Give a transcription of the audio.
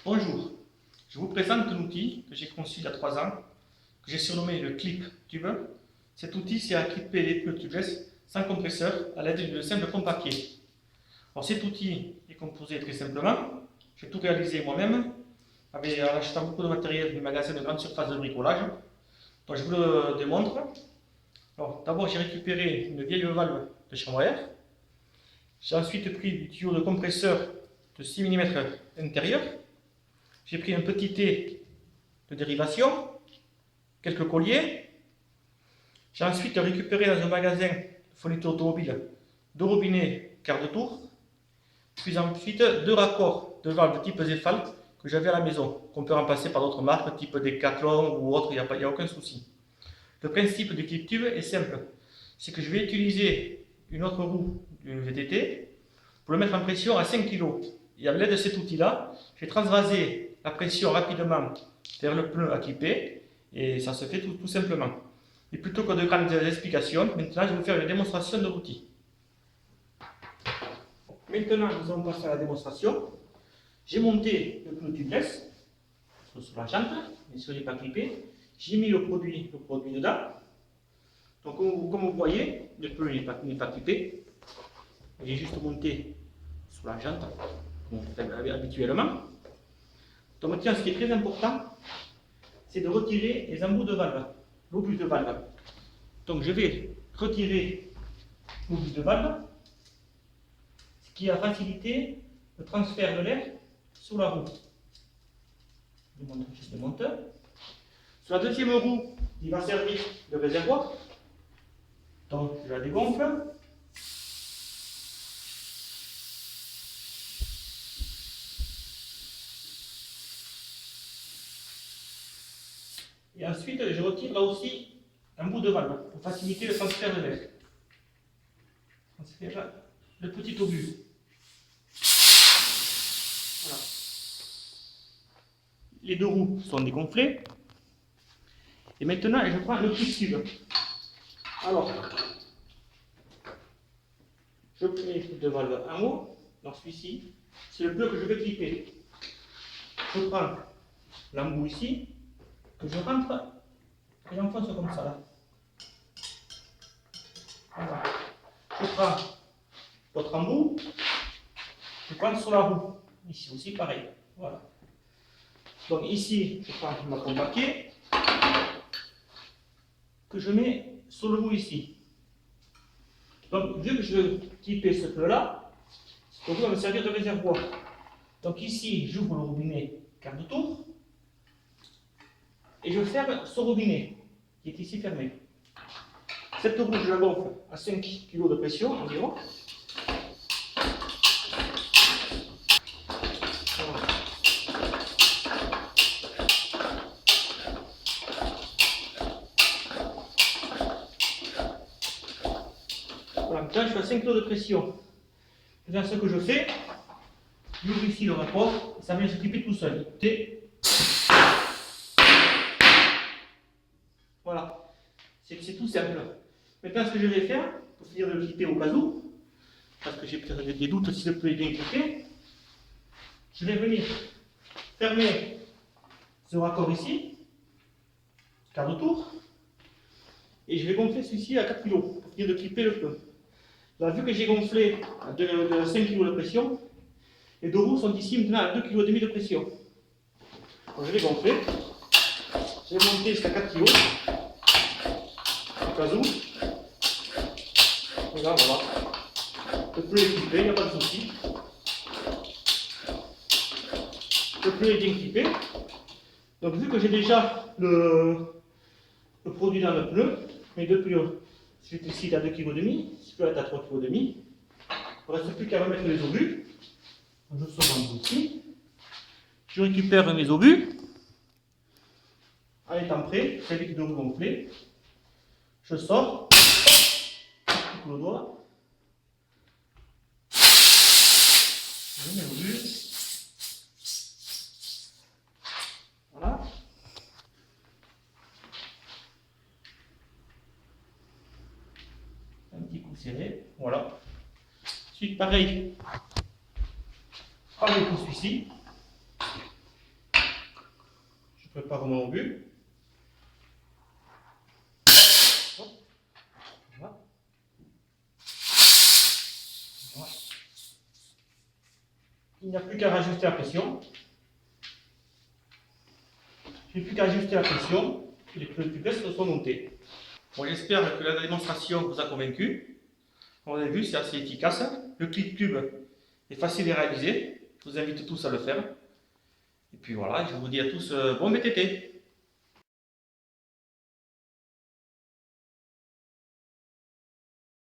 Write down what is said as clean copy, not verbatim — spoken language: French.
Bonjour, je vous présente un outil que j'ai conçu il y a 3 ans, que j'ai surnommé le clip tube. Cet outil sert à clipper les pneus tubeless sans compresseur à l'aide d'une simple pompe à pied. Alors cet outil est composé très simplement, j'ai tout réalisé moi-même en achetant beaucoup de matériel du magasin de grande surface de bricolage. Donc je vous le démontre. Alors d'abord j'ai récupéré une vieille valve de chambre à air. J'ai ensuite pris du tuyau de compresseur de 6 mm intérieur. J'ai pris un petit T de dérivation, quelques colliers. J'ai ensuite récupéré dans un magasin de fourniture automobile 2 robinets quart de tour, puis ensuite 2 raccords de valve type Zefal que j'avais à la maison, qu'on peut remplacer par d'autres marques type Decathlon ou autre, il n'y a aucun souci. Le principe du clip tube est simple, c'est que je vais utiliser une autre roue du VTT pour le mettre en pression à 5 kg. Et avec l'aide de cet outil-là, je vais transvaser la pression rapidement vers le pneu à clipper et ça se fait tout simplement. Et plutôt que de grandes explications, maintenant je vais vous faire une démonstration de l'outil. Maintenant nous allons passer à la démonstration. J'ai monté le pneu tubeless sur la jante, mais si il n'est pas clippé. J'ai mis le produit dedans. Donc comme vous voyez, le pneu n'est pas clippé. J'ai juste monté sur la jante, comme on fait habituellement. Donc maintenant, ce qui est très important, c'est de retirer les embouts de valve, l'obus de valve. Donc je vais retirer l'obus de valve, ce qui a facilité le transfert de l'air sur la roue. Je démonte. Sur la deuxième roue, il va servir de réservoir. Donc je la dégonfle. Et ensuite, je retire là aussi un bout de valve pour faciliter le transfert de l'air. Transfère le petit obus. Voilà. Les 2 roues sont dégonflées. Et maintenant, je prends le clip tube. Alors, je mets de valve en haut. Donc celui-ci, c'est le pneu que je vais clipper. Je prends l'embout ici, que je rentre et j'enfonce comme ça là. Voilà. Je prends l'autre embout, je prends sur la roue. Ici aussi pareil. Voilà. Donc ici, je prends ma pompe à pied que je mets sur le bout ici. Donc vu que je veux clipper ce pneu là, ce pneu va me servir de réservoir. Donc ici, j'ouvre le robinet quart de tour et je ferme ce robinet qui est ici fermé. Cette roue, je la gonfle à 5 kg de pression environ. Voilà, maintenant je suis à 5 kg de pression. Maintenant ce que je fais, j'ouvre ici le rapport, et ça vient se clipper tout seul. Voilà, c'est tout simple. Maintenant ce que je vais faire, pour finir de le clipper au cas où, parce que j'ai peut-être des doutes si le pneu est bien clippé, je vais venir fermer ce raccord ici, quart de tour, et je vais gonfler celui-ci à 4 kg pour finir de clipper le pneu. Là, vu que j'ai gonflé de 5 kg de pression, les 2 roues sont ici maintenant à 2,5 kg de pression. Donc, je vais gonfler, je vais monter jusqu'à 4 kg, au cas où. Et là, voilà. Le pneu est clippé, il n'y a pas de souci. Le pneu est bien clippé. Donc vu que j'ai déjà le produit dans le pneu, mais depuis celui-ci est à 2,5 kg, celui-là est à 3,5 kg. Il ne reste plus qu'à remettre les obus. Je sors en bout ici. Je récupère mes obus. En étant prêt, c'est vite de gonfler. Je sors. Je coupe le doigt. Je mets l'obus. Voilà. Un petit coup serré. Voilà. Ensuite, pareil pour celui-ci. prépare mon obus. Voilà. Voilà. Il n'y a plus qu'à rajuster la pression. Il n'y a plus qu'à ajuster la pression et les pneus tubeless sont montés. Bon, j'espère que la démonstration vous a convaincu. Comme vous avez vu, c'est assez efficace. Le clip tube est facile à réaliser. Je vous invite tous à le faire. Et puis voilà, je vous dis à tous bon VTT.